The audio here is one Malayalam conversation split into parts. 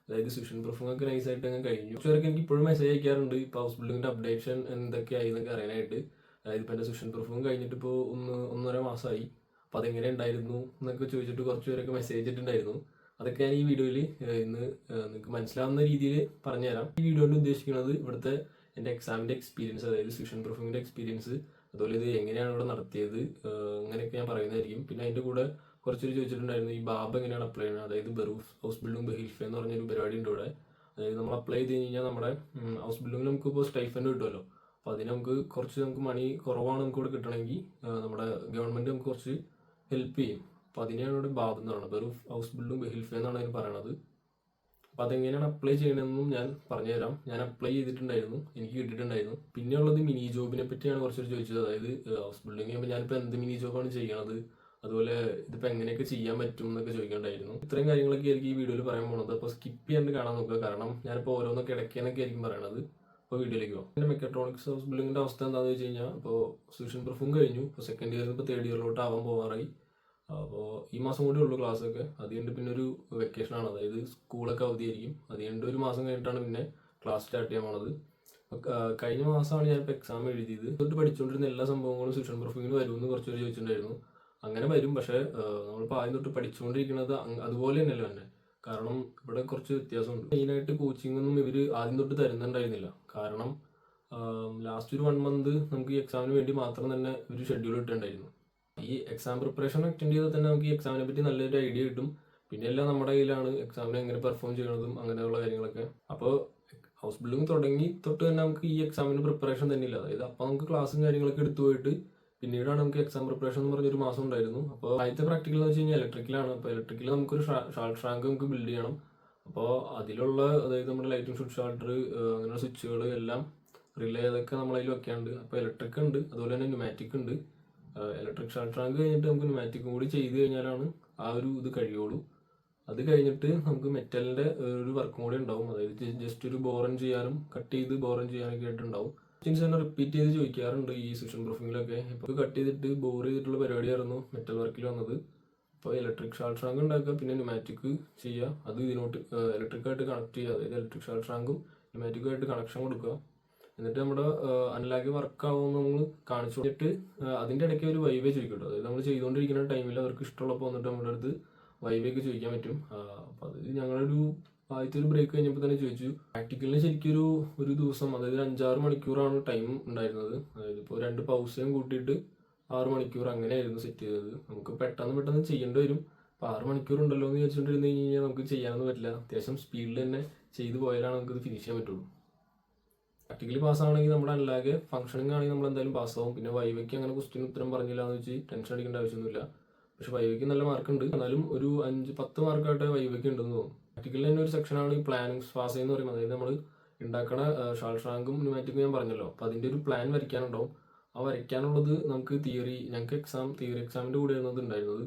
അതായത് സുഷൻ പ്രൂഫിംഗ് ഒക്കെ നൈസായിട്ട് അങ്ങ് കഴിഞ്ഞു. കുറച്ചുപേർക്ക് എനിക്ക് ഇപ്പോഴും മെസ്സേജ് അയക്കാറുണ്ട് ഇപ്പോൾ ഹൗസ് ബിൽഡിങ്ങിന്റെ അപ്ഡേഷൻ എന്തൊക്കെയായി എന്നൊക്കെ അറിയാനായിട്ട്. അതായത് ഇപ്പോൾ എൻ്റെ സുഷൻ പ്രൂഫിംഗ് കഴിഞ്ഞിട്ട് ഇപ്പോൾ ഒന്നര മാസമായി. അപ്പോൾ അതെങ്ങനെ ഉണ്ടായിരുന്നു എന്നൊക്കെ ചോദിച്ചിട്ട് കുറച്ച് പേരൊക്കെ മെസ്സേജ് ഇട്ടിട്ടുണ്ടായിരുന്നു. അതൊക്കെ ഞാൻ ഈ വീഡിയോയിൽ ഇന്ന് നിങ്ങൾക്ക് മനസ്സിലാവുന്ന രീതിയിൽ പറഞ്ഞുതരാം. ഈ വീഡിയോയിൽ ഉദ്ദേശിക്കുന്നത് ഇവിടുത്തെ എൻ്റെ എക്സാമിൻ്റെ എക്സ്പീരിയൻസ്, അതായത് സുഷൻ പ്രൂഫിങ്ങിൻ്റെ എക്സ്പീരിയൻസ്, അതുപോലെ ഇത് എങ്ങനെയാണ് ഇവിടെ നടത്തിയത്, അങ്ങനെയൊക്കെ ഞാൻ പറയുന്നതായിരിക്കും. പിന്നെ അതിൻ്റെ കൂടെ കുറച്ചൊരു ചോദിച്ചിട്ടുണ്ടായിരുന്നു ഈ ബാബ് എങ്ങനെയാണ് അപ്ലൈ ചെയ്യുന്നത്. അതായത് ബറൂഫ് ഹൗസ് ബിൽഡിംഗ് ബഹിൽഫ എന്ന് പറഞ്ഞൊരു പരിപാടി ഉണ്ട് ഇവിടെ. അതായത് നമ്മൾ അപ്ലൈ ചെയ്ത് കഴിഞ്ഞാൽ നമ്മുടെ ഹൗസ് ബിൽഡിംഗിൽ നമുക്ക് ഇപ്പോൾ സ്റ്റൈഫൻഡ് കിട്ടുമല്ലോ. അപ്പോൾ അതിന് നമുക്ക് മണി കുറവാണ് നമുക്ക് ഇവിടെ കിട്ടണമെങ്കിൽ നമ്മുടെ ഗവൺമെൻറ് നമുക്ക് കുറച്ച് ഹെൽപ്പ് ചെയ്യും. അപ്പോൾ അതിനെയാണ് ഇവിടെ ബാബ് എന്ന് പറയുന്നത്, ബറൂഫ് ഹൗസ് ബിൽഡിംഗ് ബഹിൽഫ എന്നാണ് അതിന് പറയണത്. അപ്പോൾ അതെങ്ങനെയാണ് അപ്ലൈ ചെയ്യണമെന്നും ഞാൻ പറഞ്ഞുതരാം. ഞാൻ അപ്ലൈ ചെയ്തിട്ടുണ്ടായിരുന്നു, എനിക്ക് കിട്ടിയിട്ടുണ്ടായിരുന്നു. പിന്നെ ഉള്ളത് മിനി ജോബിനെ പറ്റിയാണ് കുറച്ചൊരു ചോദിച്ചത്. അതായത് ഹൗസ് ബിൽഡിംഗ് ചെയ്യുമ്പോൾ ഞാനിപ്പോൾ എന്ത് മിനി ജോബാണ് ചെയ്യണത്, അതുപോലെ ഇതിപ്പോൾ എങ്ങനെയൊക്കെ ചെയ്യാൻ പറ്റും എന്നൊക്കെ ചോദിക്കേണ്ടായിരുന്നു. ഇത്രയും കാര്യങ്ങളൊക്കെ ആയിരിക്കും ഈ വീഡിയോയിൽ പറയാൻ പോകുന്നത്. അപ്പോൾ സ്കിപ്പ് ചെയ്യാണ്ട് കാണാൻ നോക്കുക, കാരണം ഞാനിപ്പോൾ ഓരോന്നൊക്കെ ഇടയ്ക്കെന്നൊക്കെ ആയിരിക്കും പറയണത്. അപ്പോൾ വീഡിയോയിലേക്ക് പോകും. എൻ്റെ മെക്കട്രോണിക്സ് ഹൗസ് ബിൽഡിങ്ങിൻ്റെ അവസ്ഥ എന്താണെന്ന് വെച്ച് കഴിഞ്ഞാൽ, ഇപ്പോൾ സുഷൻ പ്രൂഫും കഴിഞ്ഞു, ഇപ്പോൾ സെക്കൻഡ് ഇയറിൽ ഇപ്പോൾ തേർഡ് ഇയറിലോട്ട് ആവാൻ പോകാറായി. അപ്പോൾ ഈ മാസം കൂടി ഉള്ളൂ ക്ലാസ്സൊക്കെ. അത് കഴിഞ്ഞിട്ട് പിന്നെ ഒരു വെക്കേഷനാണ്, അതായത് സ്കൂളൊക്കെ അവധിയായിരിക്കും. അത് കഴിഞ്ഞിട്ട് ഒരു മാസം കഴിഞ്ഞിട്ടാണ് പിന്നെ ക്ലാസ് സ്റ്റാർട്ട് ചെയ്യാൻ പോണത്. കഴിഞ്ഞ മാസമാണ് ഞാനിപ്പോൾ എക്സാം എഴുതിയത്. തൊട്ട് പഠിച്ചുകൊണ്ടിരുന്ന എല്ലാ സംഭവങ്ങളും സുഷൻ പ്രൂഫിങ്ങിന് വരുമെന്ന് കുറച്ചൊരു ചോദിച്ചിട്ടുണ്ടായിരുന്നു. അങ്ങനെ വരും, പക്ഷേ നമ്മളിപ്പോൾ ആദ്യം തൊട്ട് പഠിച്ചുകൊണ്ടിരിക്കുന്നത് അതുപോലെ തന്നെയല്ലോ തന്നെ. കാരണം ഇവിടെ കുറച്ച് വ്യത്യാസമുണ്ട്. മെയിനായിട്ട് കോച്ചിങ്ങൊന്നും ഇവർ ആദ്യം തൊട്ട് തരുന്നുണ്ടായിരുന്നില്ല. കാരണം ലാസ്റ്റ് ഒരു 1 മന്ത് നമുക്ക് ഈ എക്സാമിന് വേണ്ടി മാത്രം തന്നെ ഒരു ഷെഡ്യൂൾ ഇട്ടുണ്ടായിരുന്നു. ഈ എക്സാം പ്രിപ്പറേഷൻ അറ്റൻഡ് ചെയ്താൽ തന്നെ നമുക്ക് ഈ എക്സാമിനെ പറ്റി നല്ലൊരു ഐഡിയ കിട്ടും. പിന്നെ എല്ലാം നമ്മുടെ കയ്യിലാണ്, എക്സാമിനെ എങ്ങനെ പെർഫോം ചെയ്യണതും അങ്ങനെയുള്ള കാര്യങ്ങളൊക്കെ. അപ്പോൾ ഹൗസ് ബിൽഡിംഗ് തുടങ്ങി തൊട്ട് തന്നെ നമുക്ക് ഈ എക്സാമിന് പ്രിപ്പറേഷൻ തന്നെ ഇല്ല. അതായത് അപ്പോൾ നമുക്ക് ക്ലാസ്സും കാര്യങ്ങളൊക്കെ എടുത്തു പോയിട്ട് പിന്നീടാണ് നമുക്ക് എക്സാം പ്രിപ്പറേഷൻ എന്ന് പറഞ്ഞൊരു മാസം ഉണ്ടായിരുന്നു. അപ്പോൾ ആദ്യത്തെ പ്രാക്ടിക്കൽ എന്ന് വെച്ച് കഴിഞ്ഞാൽ ഇലക്ട്രിക്കലാണ്. അപ്പോൾ ഇലക്ട്രിക്കൽ നമുക്കൊരു ഷാർട്ട് ഷാങ്ക് നമുക്ക് ബിൽഡ് ചെയ്യണം. അപ്പോൾ അതിലുള്ള അതായത് നമ്മുടെ ലൈറ്റിംഗ് സ്വിച്ച് ഷാൾട്ടർ, അങ്ങനെയുള്ള സ്വിച്ചുകൾ എല്ലാം റിലേ അതൊക്കെ നമ്മളതിൽ വെക്കാണ്ട്. അപ്പോൾ ഇലക്ട്രിക് ഉണ്ട്, അതുപോലെ തന്നെ ന്യൂമാറ്റിക് ഉണ്ട്. ഇലക്ട്രിക് ഷാർട്ട് ഷാങ്ക് കഴിഞ്ഞിട്ട് നമുക്ക് ന്യൂമാറ്റിക്കും കൂടി ചെയ്ത് കഴിഞ്ഞാലാണ് ആ ഒരു ഇത് കഴിയുള്ളൂ. അത് കഴിഞ്ഞിട്ട് നമുക്ക് മെറ്റലിൻ്റെ ഒരു വർക്കും കൂടി ഉണ്ടാവും. അതായത് ജസ്റ്റ് ഒരു ബോറൻ ചെയ്യാനും കട്ട് ചെയ്ത് ബോറൻ ചെയ്യാനൊക്കെ ആയിട്ടുണ്ടാവും. ക്വസ്റ്റ്യൻസ് തന്നെ റിപ്പീറ്റ് ചെയ്ത് ചോദിക്കാറുണ്ട് ഈ സുഷൻ പ്രൂഫിങ്ങിലൊക്കെ. ഇപ്പോൾ കട്ട് ചെയ്തിട്ട് ബോർ ചെയ്തിട്ടുള്ള പരിപാടിയായിരുന്നു മെറ്റൽ വർക്കിൽ വന്നത്. അപ്പോൾ ഇലക്ട്രിക് ഷാർട്ട് ഷാങ്ക് ഉണ്ടാക്കുക, പിന്നെ ന്യൂമാറ്റിക് ചെയ്യുക, അത് ഇതിനോട്ട് ഇലക്ട്രിക്കായിട്ട് കണക്ട് ചെയ്യുക. അതായത് ഇലക്ട്രിക് ഷാർട്ട് ഷാങ്കും ന്യൂമാറ്റിക്കുമായിട്ട് കണക്ഷൻ കൊടുക്കുക. എന്നിട്ട് നമ്മുടെ അനലാഗ് വർക്കാവുമെന്ന് നമ്മൾ കാണിച്ചു കൊടുത്തിട്ട് അതിൻ്റെ ഇടയ്ക്ക് ഒരു വൈവേ ചോദിക്കട്ടോ. അതായത് നമ്മൾ ചെയ്തുകൊണ്ടിരിക്കുന്ന ടൈമിൽ അവർക്ക് ഇഷ്ടമുള്ളപ്പോൾ വന്നിട്ട് നമ്മുടെ അടുത്ത് വൈവേക്ക് ചോദിക്കാൻ പറ്റും. അപ്പോൾ അത് ഞങ്ങളൊരു ആദ്യത്തെ ഒരു ബ്രേക്ക് കഴിഞ്ഞപ്പോൾ തന്നെ ചോദിച്ചു. പ്രാക്ടിക്കലിന് ശരിക്കും ഒരു ദിവസം, അതായത് 5-6 മണിക്കൂറാണ് ടൈം ഉണ്ടായിരുന്നത്. അതായത് ഇപ്പോൾ 2 പൗസയും കൂട്ടിയിട്ട് 6 മണിക്കൂർ അങ്ങനെയായിരുന്നു സെറ്റ് ചെയ്തത്. നമുക്ക് പെട്ടെന്ന് ചെയ്യേണ്ടി വരും. അപ്പോൾ 6 മണിക്കൂർ ഉണ്ടല്ലോ എന്ന് ചോദിച്ചുകൊണ്ടിരുന്ന് കഴിഞ്ഞാൽ നമുക്ക് ചെയ്യാനൊന്നും പറ്റില്ല. അത്യാവശ്യം സ്പീഡിൽ തന്നെ ചെയ്തു പോയാലാണ് നമുക്കത് ഫിനിഷ് ചെയ്യാൻ പറ്റുള്ളൂ. പ്രാക്ടിക്കലി പാസ്സാണെങ്കിൽ നമ്മുടെ അല്ലാതെ ഫംഗ്ഷനിങ് ആണെങ്കിൽ നമ്മൾ എന്തായാലും പാസ്സാവും. പിന്നെ വൈവയ്ക്ക് അങ്ങനെ ക്വസ്റ്റ്യൻ ഉത്തരം പറഞ്ഞില്ല എന്ന് വെച്ച് ടെൻഷൻ അടിക്കേണ്ട ആവശ്യമൊന്നുമില്ല. പക്ഷെ വൈവയ്ക്ക് നല്ല മാർക്കുണ്ട്, എന്നാലും ഒരു 5-10 മാർക്കായിട്ട് വൈവയ്ക്ക് ഉണ്ടെന്ന് തോന്നുന്നു. പ്രാക്ടിക്കലിൽ തന്നെ ഒരു സെക്ഷനാണ് ഈ പ്ലാനിങ് ഫാസ് എന്ന് പറയുന്നത്. അതായത് നമ്മൾ ഉണ്ടാക്കണ ഷാർട്ട് ഷാങ്കും ന്യൂമാറ്റിക്കും ഞാൻ പറഞ്ഞല്ലോ. അപ്പോൾ അതിൻ്റെ ഒരു പ്ലാൻ വരയ്ക്കാനുണ്ടാവും. ആ വരയ്ക്കാനുള്ളത് നമുക്ക് ഞങ്ങൾക്ക് തിയറി എക്സാമിൻ്റെ കൂടെ ഉണ്ടായിരുന്നത്.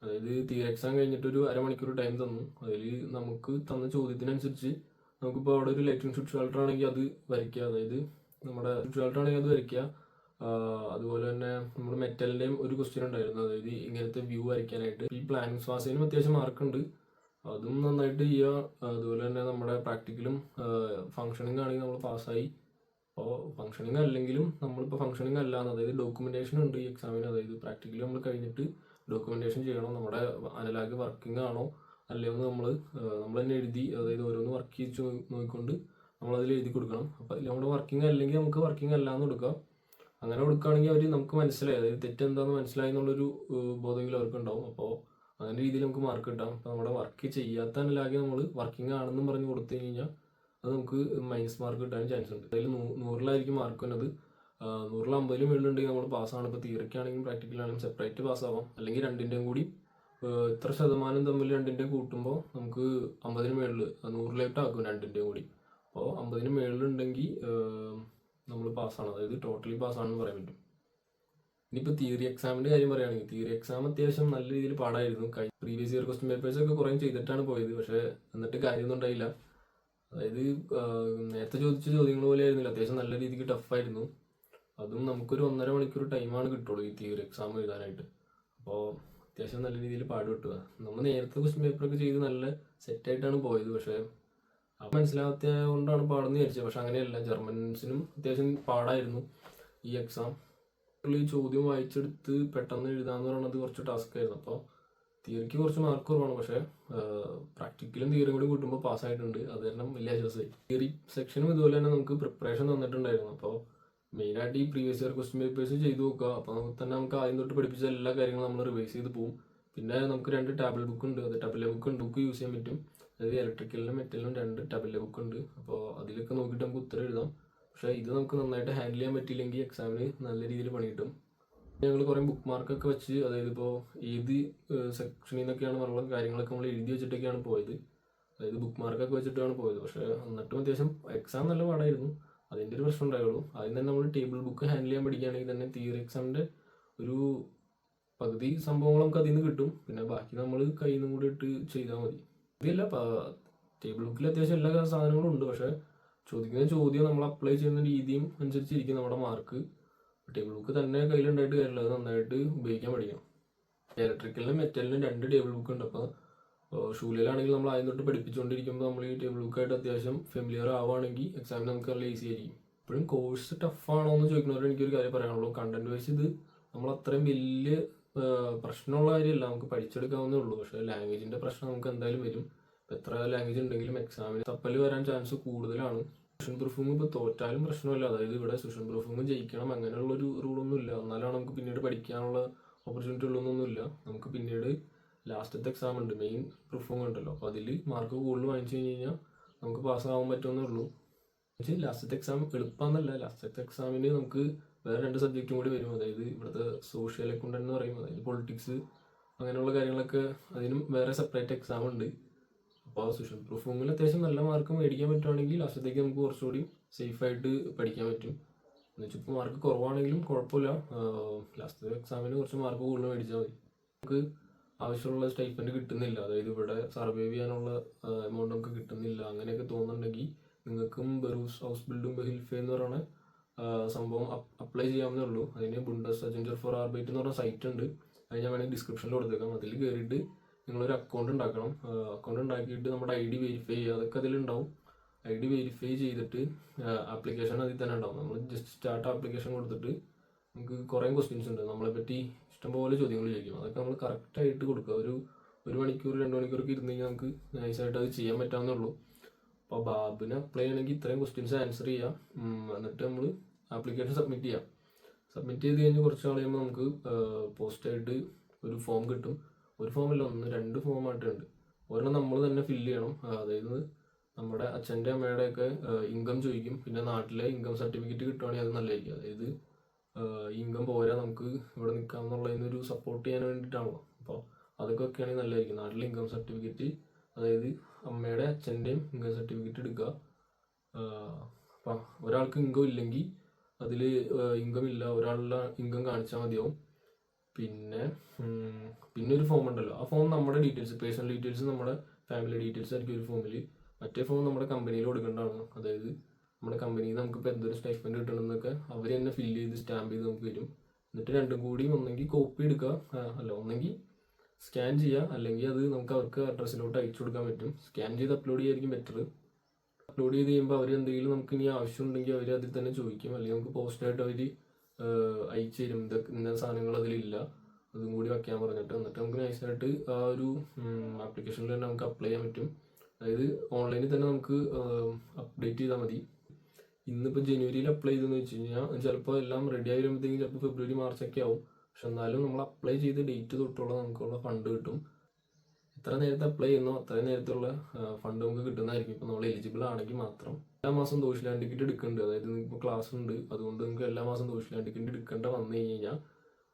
അതായത് തിയറി എക്സാം കഴിഞ്ഞിട്ട് ഒരു അരമണിക്കൂർ ടൈം തന്നു. അതിൽ നമുക്ക് തന്ന ചോദ്യത്തിനനുസരിച്ച് നമുക്കിപ്പോൾ അവിടെ ഒരു ലൈറ്റിംഗ് സ്വിച്ച് ഷെൽട്ടർ ആണെങ്കിൽ അത് വരയ്ക്കുക. അതായത് നമ്മുടെ സ്വിച്ച് ഷെൽട്ടർ ആണെങ്കിൽ അത് വരയ്ക്കുക. അതുപോലെ തന്നെ നമ്മുടെ മെറ്റലിൻ്റെയും ഒരു ക്വസ്റ്റ്യൻ ഉണ്ടായിരുന്നു. അതായത് ഇങ്ങനത്തെ വ്യൂ വരയ്ക്കാനായിട്ട്. ഈ പ്ലാനിങ് ഫാസിനും അത്യാവശ്യം മാർക്കുണ്ട്, അതും നന്നായിട്ട് ചെയ്യുക. അതുപോലെ തന്നെ നമ്മുടെ പ്രാക്ടിക്കലും ഫംഗ്ഷനിങ് ആണെങ്കിൽ നമ്മൾ പാസ്സായി. അപ്പോൾ ഫംഗ്ഷനിങ് അല്ലെങ്കിലും നമ്മളിപ്പോൾ ഫംഗ്ഷനിങ് അല്ലാന്ന്, അതായത് ഡോക്യുമെൻറ്റേഷൻ ഉണ്ട് ഈ എക്സാമിന്. അതായത് പ്രാക്ടിക്കലി നമ്മൾ കഴിഞ്ഞിട്ട് ഡോക്യുമെൻറ്റേഷൻ ചെയ്യണം. നമ്മുടെ അനലാഗ് വർക്കിംഗ് ആണോ അല്ലയെന്ന് നമ്മൾ തന്നെ എഴുതി, അതായത് ഓരോന്ന് വർക്ക് ചെയ്ത് നോക്കിക്കൊണ്ട് നമ്മളതിൽ എഴുതി കൊടുക്കണം. അപ്പോൾ അതിൽ നമ്മുടെ വർക്കിംഗ് അല്ലെങ്കിൽ നമുക്ക് വർക്കിംഗ് അല്ലാന്ന് കൊടുക്കാം. അങ്ങനെ കൊടുക്കുകയാണെങ്കിൽ അവർ നമുക്ക് മനസ്സിലായി, അതായത് തെറ്റെന്താണെന്ന് മനസ്സിലായി എന്നുള്ളൊരു ബോധമെങ്കിലും അവർക്ക് ഉണ്ടാവും. അപ്പോൾ അങ്ങനെ രീതിയിൽ നമുക്ക് മാർക്ക് കിട്ടാം. അപ്പോൾ നമ്മുടെ വർക്ക് ചെയ്യാത്ത അനലാഗ് നമ്മൾ വർക്കിംഗ് ആണെന്നും പറഞ്ഞ് കൊടുത്തു കഴിഞ്ഞാൽ അത് നമുക്ക് മൈനസ് മാർക്ക് കിട്ടാൻ ചാൻസ് ഉണ്ട്. അതിൽ 100-ലായിരിക്കും മാർക്ക് വന്നത്. 100-ൽ 50 മേളിലുണ്ടെങ്കിൽ നമ്മൾ പാസ്സാണ്. ഇപ്പോൾ തിയറിക്കാണെങ്കിലും പ്രാക്ടിക്കലാണെങ്കിലും സെപ്പറേറ്റ് പാസ്സാവാം. അല്ലെങ്കിൽ രണ്ടിൻ്റെയും കൂടി ഇത്ര ശതമാനം തമ്മിൽ രണ്ടിൻ്റെയും കൂട്ടുമ്പോൾ നമുക്ക് 50-ന് മേളിൽ 100-ലേക്ക് ആക്കും രണ്ടിൻ്റെയും കൂടി. അപ്പോൾ 50-ന് മേളിലുണ്ടെങ്കിൽ നമ്മൾ പാസ്സാണ്, അതായത് ടോട്ടലി പാസ്സാണെന്ന് പറയാൻ പറ്റും. ഇനിയിപ്പോൾ തിയറി എക്സാമിൻ്റെ കാര്യം പറയുകയാണെങ്കിൽ തിയറി എക്സാം അത്യാവശ്യം നല്ല രീതിയിൽ പാടായിരുന്നു. പ്രീവിയസ് ഇയർ ക്വസ്റ്റ്യൻ പേപ്പേഴ്സൊക്കെ കുറേ ചെയ്തിട്ടാണ് പോയത്, പക്ഷേ എന്നിട്ട് കാര്യമൊന്നും ഉണ്ടായില്ല. അതായത് നേരത്തെ ചോദിച്ച ചോദ്യങ്ങൾ പോലെ ആയിരുന്നില്ല, അത്യാവശ്യം നല്ല രീതിക്ക് ടഫായിരുന്നു. അതും നമുക്കൊരു 1.5 മണിക്കൂർ ടൈമാണ് കിട്ടുള്ളൂ ഈ തിയറി എക്സാം എഴുതാനായിട്ട്. അപ്പോൾ അത്യാവശ്യം നല്ല രീതിയിൽ പാട് കിട്ടുക. നമ്മൾ നേരത്തെ ക്വസ്റ്റ്യൻ പേപ്പറൊക്കെ ചെയ്ത് നല്ല സെറ്റായിട്ടാണ് പോയത്. പക്ഷേ അത് മനസ്സിലാവാത്ത കൊണ്ടാണ് പാടെന്ന് വിചാരിച്ചത്. പക്ഷെ അങ്ങനെയല്ല, ജർമ്മൻസിനും അത്യാവശ്യം പാടായിരുന്നു ഈ എക്സാം. ഈ ചോദ്യം വായിച്ചെടുത്ത് പെട്ടെന്ന് എഴുതാന്ന് പറയുന്നത് കുറച്ച് ടാസ്ക് ആയിരുന്നു. അപ്പോൾ തിയറിക്ക് കുറച്ച് മാർക്ക് കുറവാണ്, പക്ഷേ പ്രാക്ടിക്കലും തിയറിയും കൂടി കൂട്ടുമ്പോൾ പാസ്സായിട്ടുണ്ട്. അത് കാരണം വലിയ ആശ്വാസമായി. തിയറി സെക്ഷനും ഇതുപോലെ തന്നെ നമുക്ക് പ്രിപ്പറേഷൻ തന്നിട്ടുണ്ടായിരുന്നു. അപ്പോൾ മെയിനായിട്ട് ഈ പ്രീവിയസ് ഇയർ ക്വസ്റ്റ്യൻ പേപ്പേഴ്സ് ചെയ്ത് നോക്കുക. അപ്പോൾ നമുക്ക് ആദ്യം തൊട്ട് പഠിപ്പിച്ച എല്ലാ കാര്യങ്ങളും നമ്മൾ റിവൈസ് ചെയ്ത് പോകും. പിന്നെ നമുക്ക് 2 ടാബ്ലറ്റ് ബുക്ക് ഉണ്ട്. അത് ടാബ്ലറ്റ് ബുക്ക് യൂസ് ചെയ്യാൻ പറ്റും. അതായത് ഇലക്ട്രിക്കലിനും മെറ്റലിനും 2 ടാബ്ലറ്റ് ബുക്ക് ഉണ്ട്. അപ്പോൾ അതിലൊക്കെ നോക്കിയിട്ട് നമുക്ക് ഉത്തരം എഴുതാം. പക്ഷേ ഇത് നമുക്ക് നന്നായിട്ട് ഹാൻഡിൽ ചെയ്യാൻ പറ്റിയില്ലെങ്കിൽ എക്സാമിന് നല്ല രീതിയിൽ പണി കിട്ടും. ഞങ്ങൾ കുറേ ബുക്ക് മാർക്കൊക്കെ വെച്ച്, അതായത് ഇപ്പോൾ ഏത് സെക്ഷനിൽ നിന്നൊക്കെയാണ് പറഞ്ഞ കാര്യങ്ങളൊക്കെ നമ്മൾ എഴുതി വെച്ചിട്ടൊക്കെയാണ് പോയത്. അതായത് ബുക്ക് മാർക്കൊക്കെ വെച്ചിട്ടാണ് പോയത്. പക്ഷേ എന്നിട്ടും അത്യാവശ്യം എക്സാം നല്ല പാടായിരുന്നു. അതിൻ്റെ ഒരു പ്രശ്നം ഉണ്ടായുള്ളൂ. ആദ്യം തന്നെ നമ്മൾ ടേബിൾ ബുക്ക് ഹാൻഡിൽ ചെയ്യാൻ പഠിക്കുകയാണെങ്കിൽ തന്നെ തിയറി എക്സാമിൻ്റെ ഒരു പകുതി സംഭവങ്ങൾ നമുക്ക് അതിൽ നിന്ന് കിട്ടും. പിന്നെ ബാക്കി നമ്മൾ കയ്യിൽ നിന്നും കൂടി ഇട്ട് ചെയ്താൽ മതി. ഇതില്ല, ടേബിൾ ബുക്കിൽ അത്യാവശ്യം എല്ലാ സാധനങ്ങളും ഉണ്ട്. പക്ഷേ ചോദിക്കുന്ന ചോദ്യം നമ്മൾ അപ്ലൈ ചെയ്യുന്ന രീതിയും അനുസരിച്ചിരിക്കും നമ്മുടെ മാർക്ക്. ടേബിൾ ബുക്ക് തന്നെ കയ്യിലുണ്ടായിട്ട് കാര്യമില്ല, അത് നന്നായിട്ട് ഉപയോഗിക്കാൻ പഠിക്കണം. ഇലക്ട്രിക്കലിനും മെറ്റലിനും 2 ടേബിൾ ബുക്ക് ഉണ്ട്. അപ്പോൾ ഷൂലിലാണെങ്കിൽ നമ്മൾ ആദ്യം തൊട്ട് പഠിപ്പിച്ചുകൊണ്ടിരിക്കുമ്പോൾ നമ്മൾ ഈ ടേബിൾ ബുക്കായിട്ട് അത്യാവശ്യം ഫെമിലിയർ ആവുകയാണെങ്കിൽ എക്സാമിന് നമുക്ക് നല്ല ഈസി ആയിരിക്കും. ഇപ്പോഴും കോഴ്സ് ടഫാണോ എന്ന് ചോദിക്കുന്നവരോട് എനിക്കൊരു കാര്യം പറയാനുള്ളൂ. കണ്ടന്റ് വൈസ് ഇത് നമ്മൾ അത്രയും വലിയ പ്രശ്നമുള്ള കാര്യമല്ല, നമുക്ക് പഠിച്ചെടുക്കാവുന്നേ ഉള്ളൂ. പക്ഷേ ലാംഗ്വേജിൻ്റെ പ്രശ്നം നമുക്ക് എന്തായാലും വരും. എത്ര ലാംഗ്വേജ് ഉണ്ടെങ്കിലും എക്സാമിന് തപ്പൽ വരാൻ ചാൻസ് കൂടുതലാണ്. സെഷൻ പ്രൂഫിങ് ഇപ്പോൾ തോറ്റാലും പ്രശ്നമില്ല. അതായത് ഇവിടെ സെഷൻ പ്രൂഫിങ് ജയിക്കണം അങ്ങനെയുള്ളൊരു റൂളൊന്നും ഇല്ല. എന്നാലാണ് നമുക്ക് പിന്നീട് പഠിക്കാനുള്ള ഓപ്പർച്യൂണിറ്റി ഉള്ളതൊന്നുമില്ല. നമുക്ക് പിന്നീട് ലാസ്റ്റത്തെ എക്സാം ഉണ്ട്, മെയിൻ പ്രൂഫിങ് ഉണ്ടല്ലോ. അപ്പോൾ അതിൽ മാർക്ക് കൂടുതൽ വാങ്ങിച്ചു കഴിഞ്ഞാൽ നമുക്ക് പാസ്സാവാൻ പറ്റുമെന്നേ ഉള്ളൂ. പക്ഷേ ലാസ്റ്റത്തെ എക്സാം എളുപ്പമെന്നല്ല, ലാസ്റ്റത്തെ എക്സാമിന് നമുക്ക് വേറെ 2 സബ്ജക്റ്റും കൂടി വരും. അതായത് ഇവിടുത്തെ സോഷ്യൽ അക്കൗണ്ടന്റ് എന്ന് പറയും, അതായത് പൊളിറ്റിക്സ് അങ്ങനെയുള്ള കാര്യങ്ങളൊക്കെ, അതിനും വേറെ സെപ്പറേറ്റ് എക്സാം ഉണ്ട്. അപ്പോൾ സെഷൻ പ്രൂഫിങ്ങിൽ അത്യാവശ്യം നല്ല മാർക്ക് മേടിക്കാൻ പറ്റുവാണെങ്കിൽ ലാസ്റ്റത്തേക്ക് നമുക്ക് കുറച്ചുകൂടി സേഫായിട്ട് പഠിക്കാൻ പറ്റും. എന്ന് വെച്ചാൽ ഇപ്പോൾ മാർക്ക് കുറവാണെങ്കിലും കുഴപ്പമില്ല, ലാസ്റ്റത്തെ എക്സാമിന് കുറച്ച് മാർക്ക് കൂടുതൽ മേടിച്ചാൽ മതി. നമുക്ക് ആവശ്യമുള്ള സ്റ്റൈപ്പൻഡ് കിട്ടുന്നില്ല, അതായത് ഇവിടെ സർവൈവ് ചെയ്യാനുള്ള എമൗണ്ട് നമുക്ക് കിട്ടുന്നില്ല, അങ്ങനെയൊക്കെ തോന്നുന്നുണ്ടെങ്കിൽ നിങ്ങൾക്കും ബെറൂസ് ഹൗസ് ബിൽഡിംഗ് ബെഹിൽഫെ എന്ന് പറയുന്ന സംഭവം അപ്ലൈ ചെയ്യാവുന്നേ ഉള്ളൂ. അതിന് ബുണ്ടസ്അജൻസർ ഫോർ ആർബൈറ്റ് എന്ന് പറഞ്ഞ സൈറ്റ് ഉണ്ട്. അത് ഞാൻ വേണമെങ്കിൽ ഡിസ്ക്രിപ്ഷനിൽ കൊടുത്തേക്കാം. അതിൽ കയറിയിട്ട് നിങ്ങളൊരു അക്കൗണ്ട് ഉണ്ടാക്കണം. അക്കൗണ്ട് ഉണ്ടാക്കിയിട്ട് നമ്മുടെ ID വെരിഫൈ ചെയ്യുക, അതൊക്കെ അതിലുണ്ടാവും. ID വെരിഫൈ ചെയ്തിട്ട് ആപ്ലിക്കേഷൻ അതിൽ തന്നെ ഉണ്ടാവും. നമ്മൾ ജസ്റ്റ് സ്റ്റാർട്ട് ആപ്ലിക്കേഷൻ കൊടുത്തിട്ട് നമുക്ക് കുറേ ക്വസ്റ്റ്യൻസ് ഉണ്ട്, നമ്മളെപ്പറ്റി ഇഷ്ടംപോലെ ചോദ്യങ്ങൾ ചോദിക്കും. അതൊക്കെ നമ്മൾ കറക്റ്റായിട്ട് കൊടുക്കുക. ഒരു മണിക്കൂർ 2 മണിക്കൂറൊക്കെ ഇരുന്ന് കഴിഞ്ഞാൽ നമുക്ക് നൈസായിട്ട് അത് ചെയ്യാൻ പറ്റാവുന്നേ ഉള്ളൂ. അപ്പോൾ ബാബിന് അപ്ലൈ ചെയ്യണമെങ്കിൽ ഇത്രയും ക്വസ്റ്റ്യൻസ് ആൻസർ ചെയ്യാം. എന്നിട്ട് നമ്മൾ ആപ്ലിക്കേഷൻ സബ്മിറ്റ് ചെയ്യാം. സബ്മിറ്റ് ചെയ്ത് കഴിഞ്ഞ് കുറച്ച് നാൾ കഴിയുമ്പോൾ നമുക്ക് പോസ്റ്റായിട്ട് ഒരു ഫോം കിട്ടും. ഒരു ഫോമല്ല, 2 ഫോമായിട്ടുണ്ട്. ഒരെണ്ണം നമ്മൾ തന്നെ ഫില്ല് ചെയ്യണം. അതായത് നമ്മുടെ അച്ഛൻ്റെ അമ്മയുടെയൊക്കെ ഇൻകം ചോദിക്കും. പിന്നെ നാട്ടിലെ ഇൻകം സർട്ടിഫിക്കറ്റ് കിട്ടുവാണെങ്കിൽ അത് നല്ലതായിരിക്കും. അതായത് ഇൻകം പോരാ, നമുക്ക് ഇവിടെ നിൽക്കാം എന്നുള്ളതിനൊരു സപ്പോർട്ട് ചെയ്യാൻ വേണ്ടിയിട്ടാണല്ലോ. അപ്പോൾ അതൊക്കെ ആണെങ്കിൽ നല്ലതായിരിക്കും. നാട്ടിലെ ഇൻകം സർട്ടിഫിക്കറ്റ്, അതായത് അമ്മയുടെ അച്ഛൻ്റെയും ഇൻകം സർട്ടിഫിക്കറ്റ് എടുക്കുക. അപ്പം ഒരാൾക്ക് ഇൻകം ഇല്ലെങ്കിൽ അതിൽ ഇൻകം ഇല്ല, ഒരാളുടെ ഇൻകം കാണിച്ചാൽ മതിയാവും. പിന്നെ ഒരു ഫോം ഉണ്ടല്ലോ, ആ ഫോം നമ്മുടെ ഡീറ്റെയിൽസ്, പേഴ്സണൽ ഡീറ്റെയിൽസ്, നമ്മുടെ ഫാമിലി ഡീറ്റെയിൽസ് ആയിരിക്കും ഒരു ഫോമിൽ. മറ്റേ ഫോം നമ്മുടെ കമ്പനിയിൽ കൊടുക്കേണ്ടതാണ്. അതായത് നമ്മുടെ കമ്പനിയിൽ നമുക്കിപ്പോൾ എന്തൊരു സ്റ്റൈഫൻഡ് കിട്ടണമെന്നൊക്കെ അവർ തന്നെ ഫില്ല് ചെയ്ത് സ്റ്റാമ്പ് ചെയ്ത് നമുക്ക് വരും. എന്നിട്ട് 2 കൂടി ഒന്നെങ്കിൽ കോപ്പി എടുക്കുക, അല്ല ഒന്നെങ്കിൽ സ്കാൻ ചെയ്യുക, അല്ലെങ്കിൽ അത് നമുക്ക് അവർക്ക് അഡ്രസ്സിലോട്ട് അയച്ചു കൊടുക്കാൻ പറ്റും. സ്കാൻ ചെയ്ത് അപ്ലോഡ് ചെയ്യായിരിക്കും ബെറ്റർ. അപ്ലോഡ് ചെയ്ത് കഴിയുമ്പോൾ അവർ എന്തെങ്കിലും നമുക്ക് ഇനി ആവശ്യമുണ്ടെങ്കിൽ അവർ അതിൽ തന്നെ ചോദിക്കും, അല്ലെങ്കിൽ നമുക്ക് പോസ്റ്റായിട്ട് അവർ അയച്ചു തരും. ഇന്ന സാധനങ്ങൾ അതിലില്ല, അതും കൂടി വയ്ക്കാൻ പറഞ്ഞിട്ട്. എന്നിട്ട് നമുക്ക് നൈസായിട്ട് ആ ഒരു ആപ്ലിക്കേഷനിൽ തന്നെ നമുക്ക് അപ്ലൈ ചെയ്യാൻ പറ്റും. അതായത് ഓൺലൈനിൽ തന്നെ നമുക്ക് അപ്ഡേറ്റ് ചെയ്താൽ മതി. ഇന്നിപ്പോൾ ജനുവരിയിൽ അപ്ലൈ ചെയ്തെന്ന് വെച്ച് കഴിഞ്ഞാൽ ചിലപ്പോൾ എല്ലാം റെഡി ആയി വരുമ്പോഴത്തേക്കും ചിലപ്പോൾ ഫെബ്രുവരി മാർച്ചൊക്കെ ആവും. പക്ഷെ എന്നാലും നമ്മൾ അപ്ലൈ ചെയ്ത് ഡേറ്റ് തൊട്ടുള്ള നമുക്കുള്ള ഫണ്ട് കിട്ടും. എത്ര നേരത്തെ അപ്ലൈ ചെയ്യുന്നോ അത്രയും നേരത്തുള്ള ഫണ്ട് നമുക്ക് കിട്ടുന്നതായിരിക്കും. ഇപ്പോൾ നമ്മൾ എലിജിബിൾ ആണെങ്കിൽ മാത്രം. എല്ലാ മാസം ദോഷിലാൻഡ് ടിക്കറ്റ് എടുക്കുന്നുണ്ട്. അതായത് ഇപ്പോൾ ക്ലാസ് ഉണ്ട്, അതുകൊണ്ട് നിങ്ങൾക്ക് എല്ലാ മാസം ദോഷിലാൻഡ് ടിക്കറ്റ് എടുക്കേണ്ട വന്നു കഴിഞ്ഞാൽ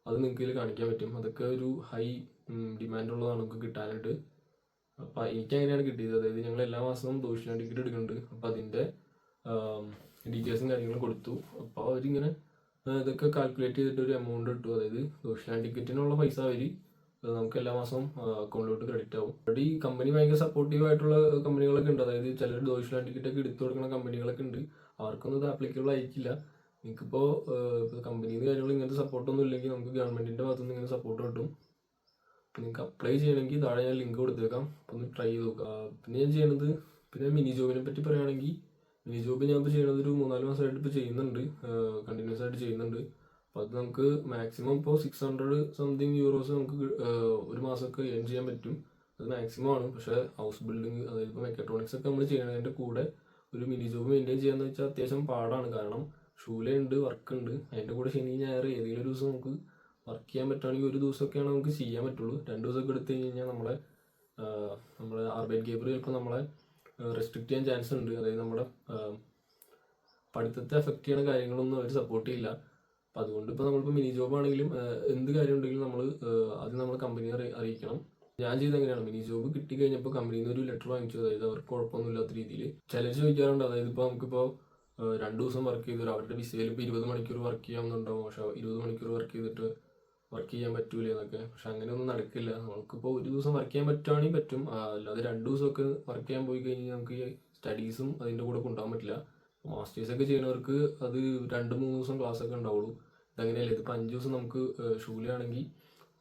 അത് നിങ്ങൾക്ക് ഇതിൽ കാണിക്കാൻ പറ്റും. അതൊക്കെ ഒരു ഹൈ ഡിമാൻഡ് ഉള്ളതാണ് നമുക്ക് കിട്ടാനായിട്ട്. അപ്പോൾ എനിക്ക് അങ്ങനെയാണ് കിട്ടിയത്. അതായത് ഞങ്ങൾ എല്ലാ മാസവും ദോഷിലാൻഡ് ടിക്കറ്റ് എടുക്കുന്നുണ്ട്. അപ്പോൾ അതിൻ്റെ ഡീറ്റെയിൽസും കാര്യങ്ങളും കൊടുത്തു. അപ്പോൾ അവരിങ്ങനെ ഇതൊക്കെ കാൽക്കുലേറ്റ് ചെയ്തിട്ട് ഒരു എമൗണ്ട് കിട്ടും. അതായത് ദോഷിലാൻഡ് ടിക്കറ്റിനുള്ള പൈസ അവർ നമുക്ക് എല്ലാ മാസവും അക്കൗണ്ടിലോട്ട് ക്രെഡിറ്റ് ആവും. അവിടെ ഈ കമ്പനി ഭയങ്കര സപ്പോർട്ടീവ് ആയിട്ടുള്ള കമ്പനികളൊക്കെ ഉണ്ട്. അതായത് ചിലർ ദോഷിലാൻഡ് ടിക്കറ്റ് ഒക്കെ എടുത്തു കൊടുക്കുന്ന കമ്പനികളൊക്കെ ഉണ്ട്. അവർക്കൊന്നും ഇത് ആപ്ലിക്കബിൾ ആയിരിക്കില്ല. നിങ്ങൾക്കിപ്പോൾ കമ്പനിയിൽ കാര്യങ്ങൾ ഇങ്ങനത്തെ സപ്പോർട്ടൊന്നും ഇല്ലെങ്കിൽ നമുക്ക് ഗവൺമെൻറ്റിൻ്റെ ഭാഗത്തുനിന്ന് ഇങ്ങനെ സപ്പോർട്ട് കിട്ടും. നിങ്ങൾക്ക് അപ്ലൈ ചെയ്യണമെങ്കിൽ താഴെ ഞാൻ ലിങ്ക് കൊടുത്തേക്കാം, അപ്പോൾ ഒന്ന് ട്രൈ ചെയ്ത് നോക്കുക. പിന്നെ ഞാൻ ചെയ്യണത്, പിന്നെ മിനി ജോബിനെ പറ്റി പറയുകയാണെങ്കിൽ മിനി ജോബ് ഞാൻ ഇപ്പോൾ ചെയ്യണത് ഒരു 3-4 മാസമായിട്ട് ഇപ്പോൾ ചെയ്യുന്നുണ്ട്, കണ്ടിന്യൂസ് ആയിട്ട് ചെയ്യുന്നുണ്ട്. അപ്പോൾ അത് നമുക്ക് മാക്സിമം ഇപ്പോൾ 600 സംതിങ് യൂറോസ് നമുക്ക് ഒരു മാസമൊക്കെ ഏൺ ചെയ്യാൻ പറ്റും. അത് മാക്സിമം ആണ്. പക്ഷേ ഹൗസ് ബിൽഡിങ്, അതായത് ഇപ്പോൾ മെക്കട്രോണിക്സ് ഒക്കെ നമ്മൾ ചെയ്യണതിൻ്റെ കൂടെ ഒരു മിനി ജോബ് മെയിൻറ്റെയിൻ ചെയ്യാന്ന് വെച്ചാൽ അത്യാവശ്യം പാടാണ്. കാരണം ഷൂലേ ഉണ്ട്, വർക്ക് ഉണ്ട്, അതിൻ്റെ കൂടെ ശനി ഞായർ ഏതെങ്കിലും ഒരു ദിവസം നമുക്ക് വർക്ക് ചെയ്യാൻ പറ്റുകയാണെങ്കിൽ ഒരു ദിവസമൊക്കെയാണ് നമുക്ക് ചെയ്യാൻ പറ്റുള്ളൂ. 2 ദിവസമൊക്കെ എടുത്തു കഴിഞ്ഞ് കഴിഞ്ഞാൽ നമ്മുടെ അർബൻ കേബിൾ ചിലപ്പോൾ നമ്മളെ റെസ്ട്രിക്റ്റ് ചെയ്യാൻ ചാൻസ് ഉണ്ട്. അതായത് നമ്മുടെ പഠിത്തത്തെ അഫക്റ്റ് ചെയ്യുന്ന കാര്യങ്ങളൊന്നും അവർ സപ്പോർട്ട് ചെയ്യില്ല. അപ്പോൾ അതുകൊണ്ട് ഇപ്പോൾ നമ്മളിപ്പോൾ മിനി ജോബ് ആണെങ്കിലും എന്ത് കാര്യം ഉണ്ടെങ്കിലും നമ്മൾ ആദ്യം നമ്മൾ കമ്പനിയെ അറിയിക്കണം. ഞാൻ ചെയ്ത് എങ്ങനെയാണ്, മിനി ജോബ് കിട്ടി കഴിഞ്ഞപ്പോൾ കമ്പനിയിൽ നിന്ന് ഒരു ലെറ്റർ വാങ്ങിച്ചു, അതായത് അവർക്ക് കുഴപ്പമൊന്നുമില്ലാത്ത രീതിയിൽ. ചിലർ ചോദിക്കാറുണ്ട്, അതായത് ഇപ്പോൾ നമുക്കിപ്പോൾ 2 ദിവസം വർക്ക് ചെയ്തു, അവരുടെ വിസയിൽ ഇപ്പോൾ 20 മണിക്കൂർ വർക്ക് ചെയ്യാമെന്നുണ്ടാവും, പക്ഷേ 20 മണിക്കൂർ വർക്ക് ചെയ്തിട്ട് വർക്ക് ചെയ്യാൻ പറ്റൂല എന്നൊക്കെ. പക്ഷെ അങ്ങനെയൊന്നും നടക്കില്ല. നമുക്കിപ്പോൾ ഒരു ദിവസം വർക്ക് ചെയ്യാൻ പറ്റുവാണെങ്കിൽ പറ്റും, അല്ലാതെ 2 ദിവസമൊക്കെ വർക്ക് ചെയ്യാൻ പോയി കഴിഞ്ഞാൽ നമുക്ക് ഈ സ്റ്റഡീസും അതിൻ്റെ കൂടെ കൊണ്ടുപോകാൻ പറ്റില്ല. മാസ്റ്റേഴ്സൊക്കെ ചെയ്യുന്നവർക്ക് അത് 2-3 ദിവസം ക്ലാസ് ഒക്കെ ഉണ്ടാവുള്ളൂ. ഇതങ്ങനെയല്ല, ഇതിപ്പോൾ 5 ദിവസം നമുക്ക് ഷൂലാണെങ്കിൽ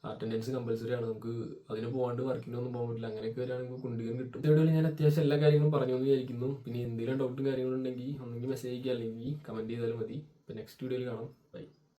അറ്റൻഡൻസ് കമ്പൽസറി ആണ്, നമുക്ക് അതിന് പോകാണ്ട് വർക്കിനൊന്നും പോകാൻ പറ്റില്ല. അങ്ങനെയൊക്കെ വരികയാണെങ്കിൽ കുണ്ടികൻ കിട്ടും. ഇതോടെ ഞാൻ അത്യാവശ്യം എല്ലാ കാര്യങ്ങളും പറഞ്ഞു എന്ന് വിചാരിക്കുന്നു. പിന്നെ എന്തെങ്കിലും ഡൗട്ടും കാര്യങ്ങളും ഉണ്ടെങ്കിൽ ഒന്നെങ്കിൽ മെസ്സേജ് അയക്കുക, അല്ലെങ്കിൽ കമൻറ്റ് ചെയ്താലും മതി. ഇപ്പോൾ നെക്സ്റ്റ് വീഡിയോയിൽ കാണാം. ബൈ.